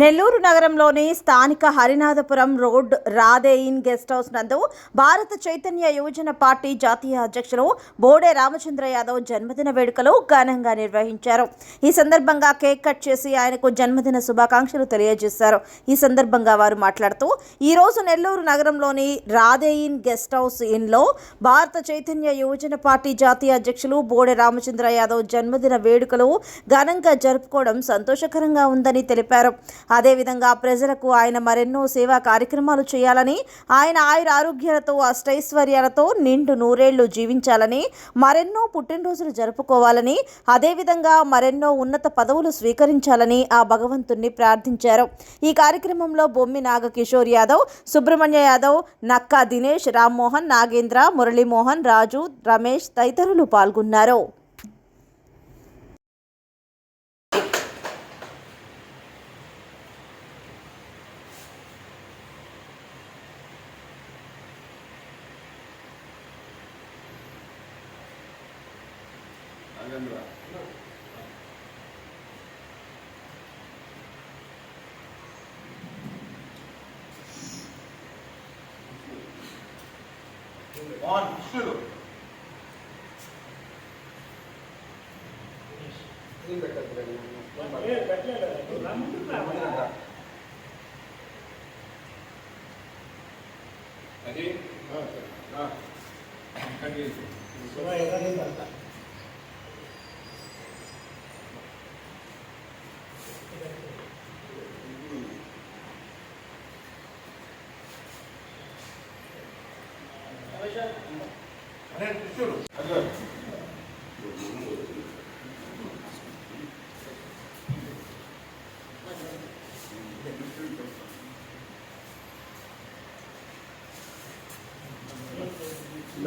నెల్లూరు నగరంలోని స్థానిక Harinathapuram road Radhe in guest house నందు భారత చైతన్య యువజన పార్టీ జాతీయ అధ్యక్షులు బోడే రామచంద్ర యాదవ్ జన్మదిన వేడుకలు ఘనంగా నిర్వహించారు. ఈ సందర్భంగా కేక్ కట్ చేసి ఆయనకు జన్మదిన శుభాకాంక్షలు తెలియజేశారు. ఈ సందర్భంగా వారు మాట్లాడుతూ ఈ రోజు నెల్లూరు నగరంలోని రాధే ఇన్ గెస్ట్ హౌస్ ఇన్లో భారత చైతన్య యువజన పార్టీ జాతీయ అధ్యక్షులు బోడే రామచంద్ర యాదవ్ జన్మదిన వేడుకలు ఘనంగా జరుపుకోవడం సంతోషకరంగా ఉందని తెలిపారు. అదేవిధంగా ప్రజలకు ఆయన మరెన్నో సేవా కార్యక్రమాలు చేయాలని, ఆయన ఆయుర ఆరోగ్యాలతో అష్టైశ్వర్యాలతో నిండు నూరేళ్లు జీవించాలని, మరెన్నో పుట్టినరోజులు జరుపుకోవాలని, అదేవిధంగా మరెన్నో ఉన్నత పదవులు స్వీకరించాలని ఆ భగవంతుణ్ణి ప్రార్థించారు. ఈ కార్యక్రమంలో బొమ్మి నాగకిషోర్ యాదవ్, సుబ్రహ్మణ్య యాదవ్, నక్కా దినేష్, రామ్మోహన్, నాగేంద్ర, మురళీమోహన్, రాజు, రమేష్ తదితరులు పాల్గొన్నారు.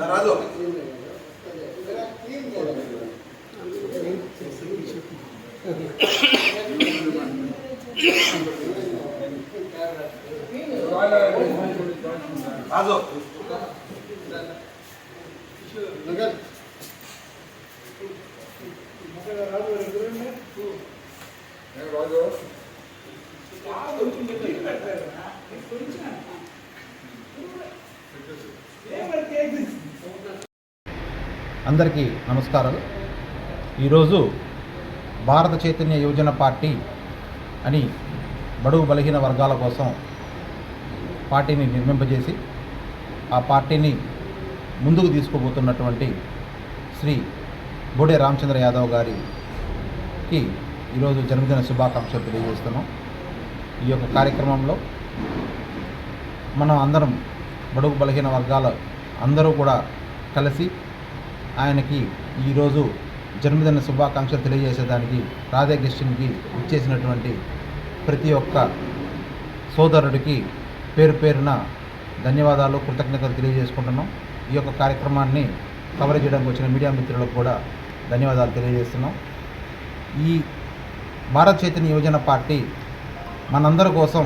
రాదు రాజు అందరికీ నమస్కారాలు. ఈరోజు భారత చైతన్య యువజన పార్టీ అని బడుగు బలహీన వర్గాల కోసం పార్టీని నిర్మింపజేసి ఆ పార్టీని ముందుకు తీసుకుపోతున్నటువంటి శ్రీ బోడే రామచంద్ర యాదవ్ గారికి ఈరోజు జన్మదిన శుభాకాంక్షలు తెలియజేస్తున్నాం. ఈ యొక్క కార్యక్రమంలో మనం అందరం బడుగు బలహీన వర్గాల అందరూ కూడా కలిసి ఆయనకి ఈరోజు జన్మదిన శుభాకాంక్షలు తెలియజేసేదానికి రాధే గెస్టింగ్కి ఇచ్చేసినటువంటి ప్రతి ఒక్క సోదరుడికి పేరు పేరున ధన్యవాదాలు, కృతజ్ఞతలు తెలియజేసుకుంటున్నాం. ఈ యొక్క కార్యక్రమాన్ని కవర్ చేయడానికి వచ్చిన మీడియా మిత్రులకు కూడా ధన్యవాదాలు తెలియజేస్తున్నాం. ఈ భారత చైతన్య యువజన పార్టీ మనందరి కోసం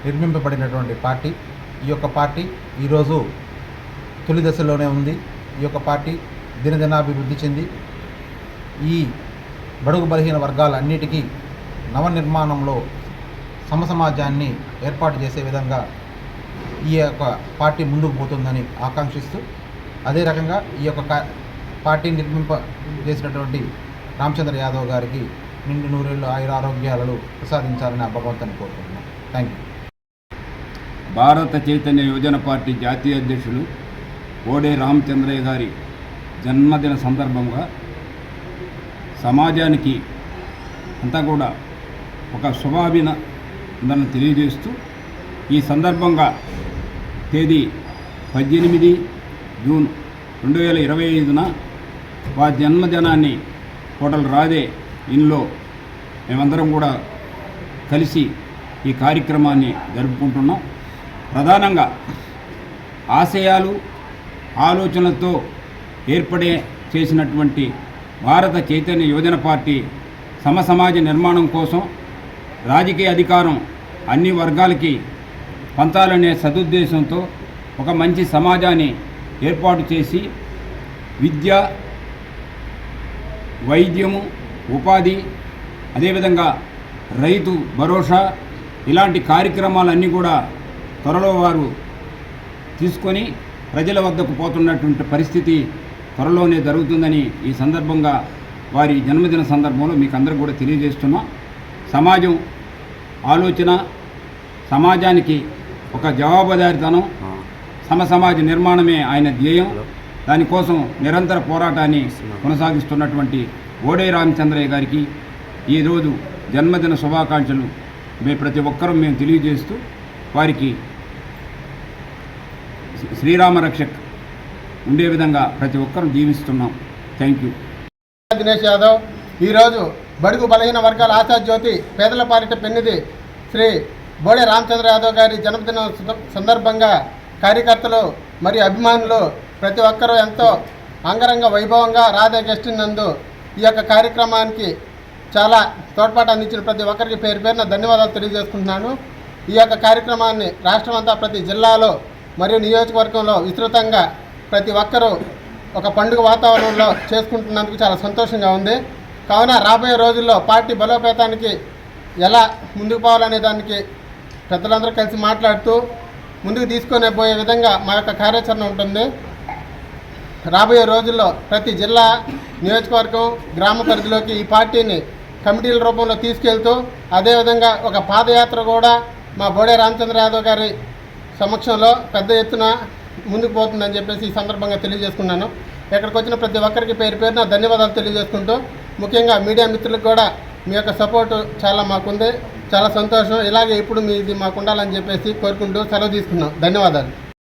నిర్మింపబడినటువంటి పార్టీ. ఈ యొక్క పార్టీ ఈరోజు తొలి దశలోనే ఉంది. ఈ యొక్క పార్టీ దినదినాభివృద్ధి చెంది ఈ బడుగు బలహీన వర్గాలన్నిటికీ నవనిర్మాణంలో సమసమాజాన్ని ఏర్పాటు చేసే విధంగా ఈ యొక్క పార్టీ ముందుకు పోతుందని ఆకాంక్షిస్తూ, అదే రకంగా ఈ యొక్క పార్టీ నిర్మింప చేసినటువంటి రామచంద్ర యాదవ్ గారికి నిండు నూరేళ్ళు ఆయుర ఆరోగ్యాలను ప్రసాదించాలని ఆ భగవంతుని కోరుకుంటున్నాం. Thank you. భారత చైతన్య యువజన పార్టీ జాతీయ అధ్యక్షులు బోడే రామచంద్రయ్య గారి జన్మదిన సందర్భంగా సమాజానికి అంతా కూడా ఒక శుభాభినందనలు తెలియజేస్తూ, ఈ సందర్భంగా తేదీ 18 జూన్ 2025న వారి జన్మదినాన్ని హోటల్ రాధే ఇన్లో మేమందరం కూడా కలిసి ఈ కార్యక్రమాన్ని జరుపుకుంటున్నాం. ప్రధానంగా ఆశయాలు ఆలోచనలతో ఏర్పడే చేసినటువంటి భారత చైతన్య యువజన పార్టీ సమసమాజ నిర్మాణం కోసం రాజకీయ అధికారం అన్ని వర్గాలకి పంచాలనే సదుద్దేశంతో ఒక మంచి సమాజాన్ని ఏర్పాటు చేసి విద్య, వైద్యము, ఉపాధి, అదేవిధంగా రైతు భరోసా, ఇలాంటి కార్యక్రమాలన్నీ కూడా త్వరలో వారు తీసుకొని ప్రజల వద్దకు పోతున్నటువంటి పరిస్థితి త్వరలోనే జరుగుతుందని ఈ సందర్భంగా వారి జన్మదిన సందర్భంలో మీకు అందరూ కూడా తెలియజేస్తున్నాం. సమాజం ఆలోచన, సమాజానికి ఒక జవాబుదారీతనం, సమసమాజ నిర్మాణమే ఆయన ధ్యేయం. దానికోసం నిరంతర పోరాటాన్ని కొనసాగిస్తున్నటువంటి బోడే రామచంద్రయ్య గారికి ఈరోజు జన్మదిన శుభాకాంక్షలు ప్రతి ఒక్కరూ మేము తెలియజేస్తూ వారికి శ్రీరామ రక్షక్ ఉండే విధంగా ప్రతి ఒక్కరూ జీవిస్తున్నాం. Thank you. దినేష్ యాదవ్ ఈరోజు బడుగు బలహీన వర్గాల ఆశాజ్యోతి పేదల పాలిట పెన్నిది శ్రీ బోడే రామచంద్ర యాదవ్ గారి జన్మదిన సందర్భంగా కార్యకర్తలు మరియు అభిమానులు ప్రతి ఒక్కరూ ఎంతో అంగరంగ వైభవంగా రాధే గెస్ట్ నందు ఈ యొక్క కార్యక్రమానికి చాలా తోడ్పాటు అందించిన ప్రతి ఒక్కరికి పేరు పేరున ధన్యవాదాలు తెలియజేసుకుంటున్నాను. ఈ యొక్క కార్యక్రమాన్ని రాష్ట్రమంతా ప్రతి జిల్లాలో మరియు నియోజకవర్గంలో విస్తృతంగా ప్రతి ఒక్కరూ ఒక పండుగ వాతావరణంలో చేసుకుంటున్నందుకు చాలా సంతోషంగా ఉంది. కావున రాబోయే రోజుల్లో పార్టీ బలోపేతానికి ఎలా ముందుకు పోవాలనే దానికి పెద్దలందరూ కలిసి మాట్లాడుతూ ముందుకు తీసుకొని పోయే విధంగా మా యొక్క కార్యాచరణ ఉంటుంది. రాబోయే రోజుల్లో ప్రతి జిల్లా, నియోజకవర్గం, గ్రామ పరిధిలోకి ఈ పార్టీని కమిటీల రూపంలో తీసుకెళ్తూ అదేవిధంగా ఒక పాదయాత్ర కూడా మా బోడే రామచంద్ర యాదవ్ గారి సమక్షంలో పెద్ద ఎత్తున ముందుకు పోతుందని చెప్పేసి ఈ సందర్భంగా తెలియజేసుకున్నాను. ఇక్కడికి వచ్చిన ప్రతి ఒక్కరికి పేరు పేరున ధన్యవాదాలు తెలియజేసుకుంటూ ముఖ్యంగా మీడియా మిత్రులకు కూడా మీ యొక్క సపోర్టు చాలా మాకుంది. చాలా సంతోషం. ఇలాగే ఇప్పుడు మీది మాకు ఉండాలని చెప్పేసి కోరుకుంటూ సెలవు తీసుకున్నాం. ధన్యవాదాలు.